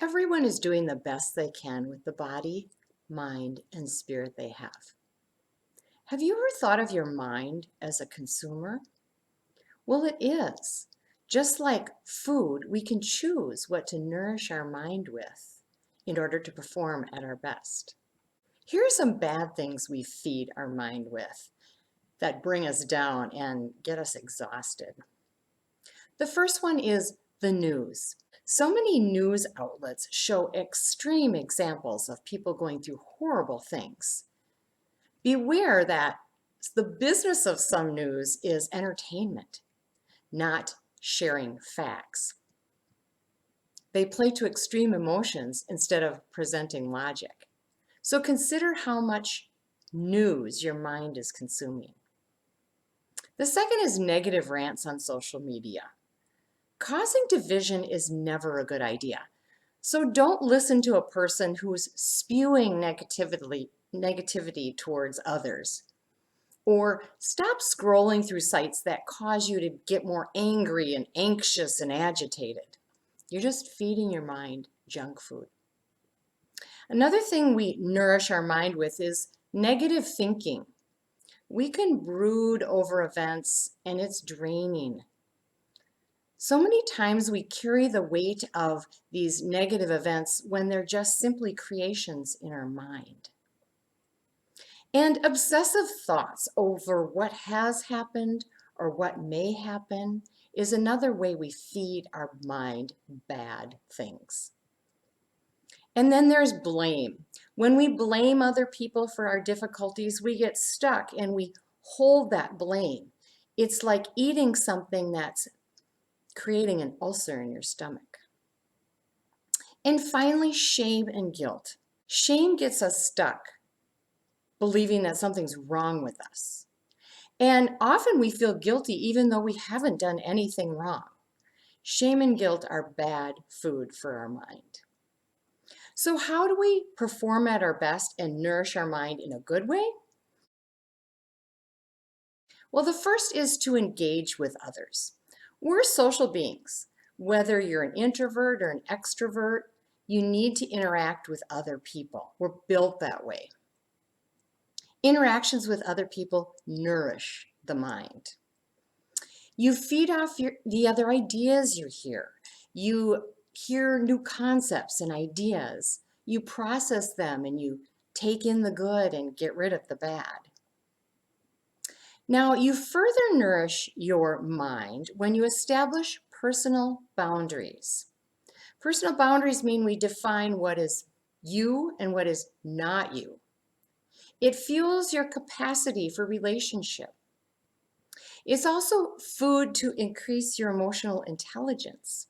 Everyone is doing the best they can with the body, mind, and spirit they have. Have you ever thought of your mind as a consumer? Well, it is. Just like food, we can choose what to nourish our mind with in order to perform at our best. Here are some bad things we feed our mind with that bring us down and get us exhausted. The first one is the news. So many news outlets show extreme examples of people going through horrible things. Beware that the business of some news is entertainment, not sharing facts. They play to extreme emotions instead of presenting logic. So consider how much news your mind is consuming. The second is negative rants on social media. Causing division is never a good idea. So don't listen to a person who's spewing negativity towards others. Or stop scrolling through sites that cause you to get more angry and anxious and agitated. You're just feeding your mind junk food. Another thing we nourish our mind with is negative thinking. We can brood over events and it's draining. So many times we carry the weight of these negative events when they're just simply creations in our mind. And obsessive thoughts over what has happened or what may happen is another way we feed our mind bad things. And then there's blame. When we blame other people for our difficulties, we get stuck and we hold that blame. It's like eating something that's creating an ulcer in your stomach. And finally, shame and guilt. Shame gets us stuck, believing that something's wrong with us. And often we feel guilty even though we haven't done anything wrong. Shame and guilt are bad food for our mind. So how do we perform at our best and nourish our mind in a good way? Well, the first is to engage with others. We're social beings. Whether you're an introvert or an extrovert, you need to interact with other people. We're built that way. Interactions with other people nourish the mind. You feed off the other ideas you hear. You hear new concepts and ideas. You process them and you take in the good and get rid of the bad. Now, you further nourish your mind when you establish personal boundaries. Personal boundaries mean we define what is you and what is not you. It fuels your capacity for relationship. It's also food to increase your emotional intelligence.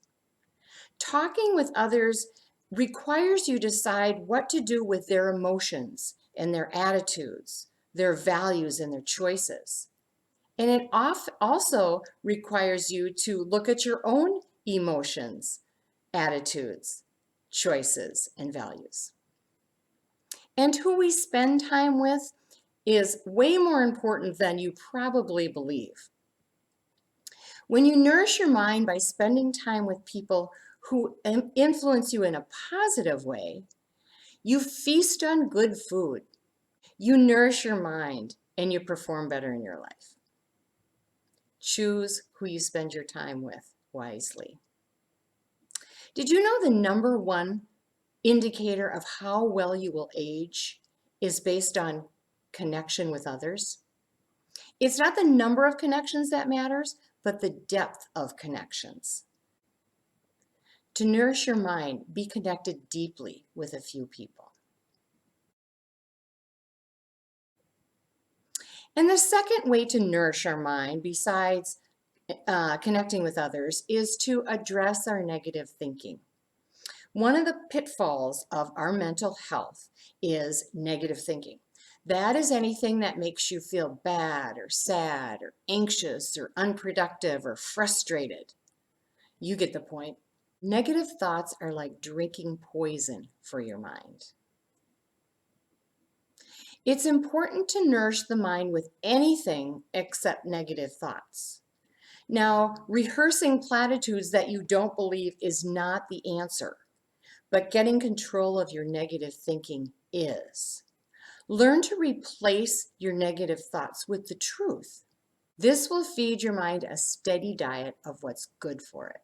Talking with others requires you decide what to do with their emotions and their attitudes, their values and their choices. And it also requires you to look at your own emotions, attitudes, choices, and values. And who we spend time with is way more important than you probably believe. When you nourish your mind by spending time with people who influence you in a positive way, you feast on good food. You nourish your mind and you perform better in your life. Choose who you spend your time with wisely. Did you know the number one indicator of how well you will age is based on connection with others? It's not the number of connections that matters, but the depth of connections. To nourish your mind, be connected deeply with a few people. And the second way to nourish our mind, besides connecting with others, is to address our negative thinking. One of the pitfalls of our mental health is negative thinking. That is anything that makes you feel bad or sad or anxious or unproductive or frustrated. You get the point. Negative thoughts are like drinking poison for your mind. It's important to nourish the mind with anything except negative thoughts. Now, rehearsing platitudes that you don't believe is not the answer. but getting control of your negative thinking is. Learn to replace your negative thoughts with the truth. This will feed your mind a steady diet of what's good for it.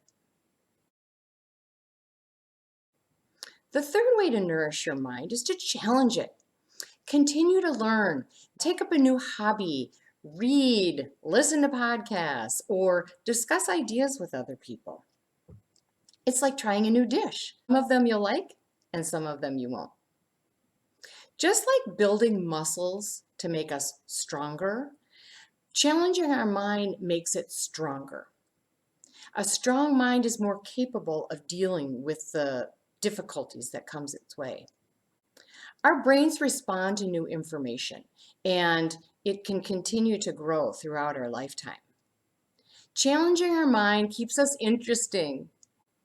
The third way to nourish your mind is to challenge it. Continue to learn, take up a new hobby, read, listen to podcasts, or discuss ideas with other people. It's like trying a new dish. Some of them you'll like, and some of them you won't. Just like building muscles to make us stronger, challenging our mind makes it stronger. A strong mind is more capable of dealing with the difficulties that comes its way. Our brains respond to new information, and it can continue to grow throughout our lifetime. Challenging our mind keeps us interesting.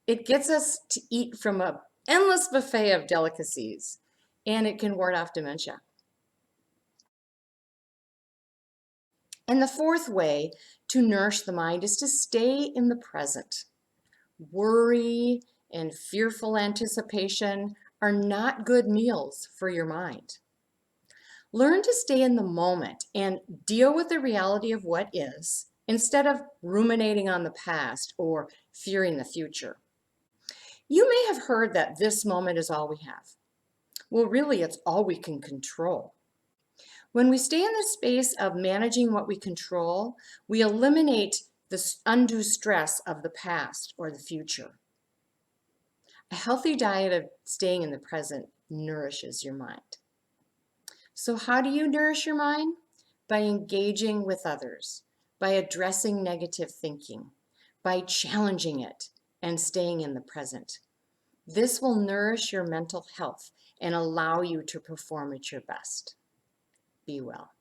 It gets us to eat from an endless buffet of delicacies, and it can ward off dementia. And the fourth way to nourish the mind is to stay in the present. Worry and fearful anticipation are not good meals for your mind. Learn to stay in the moment and deal with the reality of what is instead of ruminating on the past or fearing the future. You may have heard that this moment is all we have. Well, really, it's all we can control. When we stay in the space of managing what we control, we eliminate the undue stress of the past or the future. A healthy diet of staying in the present nourishes your mind. So how do you nourish your mind? By engaging with others, by addressing negative thinking, by challenging it and staying in the present. This will nourish your mental health and allow you to perform at your best. Be well.